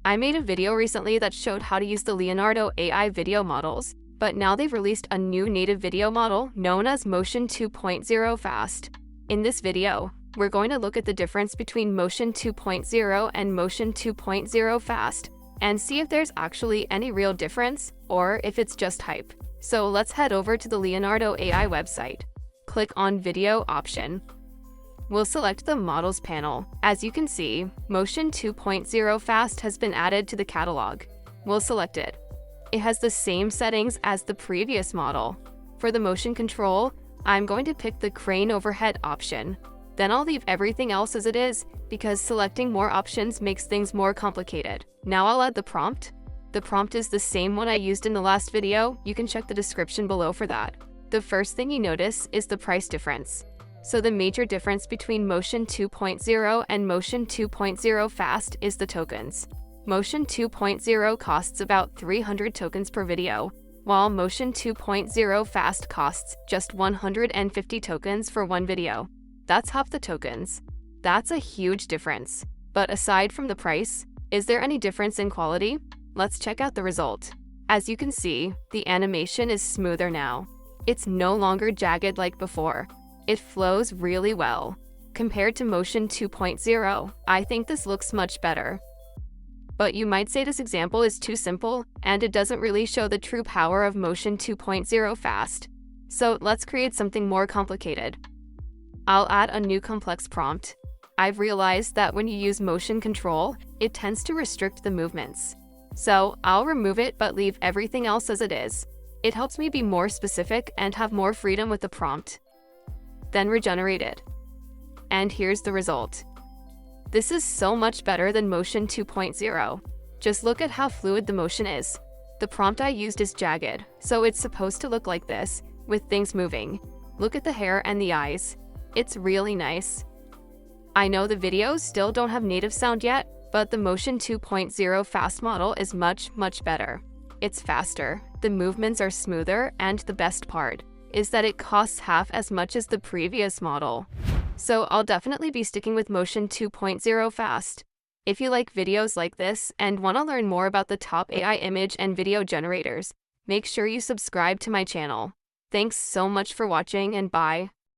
I made a video recently that showed how to use the Leonardo AI video models, but now they've released a new native video model known as Motion 2.0 Fast. In this video, we're going to look at the difference between Motion 2.0 and Motion 2.0 Fast and see if there's actually any real difference or if it's just hype. So let's head over to the Leonardo AI website. Click on Video option. We'll select the Models panel. As you can see, Motion 2.0 Fast has been added to the catalog. We'll select it. It has the same settings as the previous model. For the motion control, I'm going to pick the Crane Overhead option. Then I'll leave everything else as it is because selecting more options makes things more complicated. Now I'll add the prompt. The prompt is the same one I used in the last video. You can check the description below for that. The first thing you notice is the price difference. So the major difference between Motion 2.0 and Motion 2.0 Fast is the tokens. Motion 2.0 costs about 300 tokens per video, while Motion 2.0 Fast costs just 150 tokens for one video. That's half the tokens. That's a huge difference. But aside from the price, is there any difference in quality? Let's check out the result. As you can see, the animation is smoother now. It's no longer jagged like before. It flows really well. Compared to Motion 2.0, I think this looks much better. But you might say this example is too simple, and it doesn't really show the true power of Motion 2.0 Fast. So let's create something more complicated. I'll add a new complex prompt. I've realized that when you use motion control, it tends to restrict the movements. So I'll remove it but leave everything else as it is. It helps me be more specific and have more freedom with the prompt. Then regenerate it. And here's the result. This is so much better than Motion 2.0. Just look at how fluid the motion is. The prompt I used is jagged, so it's supposed to look like this, with things moving. Look at the hair and the eyes. It's really nice. I know the videos still don't have native sound yet, but the Motion 2.0 Fast model is much better. It's faster, the movements are smoother, and the best part is that it costs half as much as the previous model. So I'll definitely be sticking with Motion 2.0 Fast. If you like videos like this and want to learn more about the top AI image and video generators, make sure you subscribe to my channel. Thanks so much for watching and bye.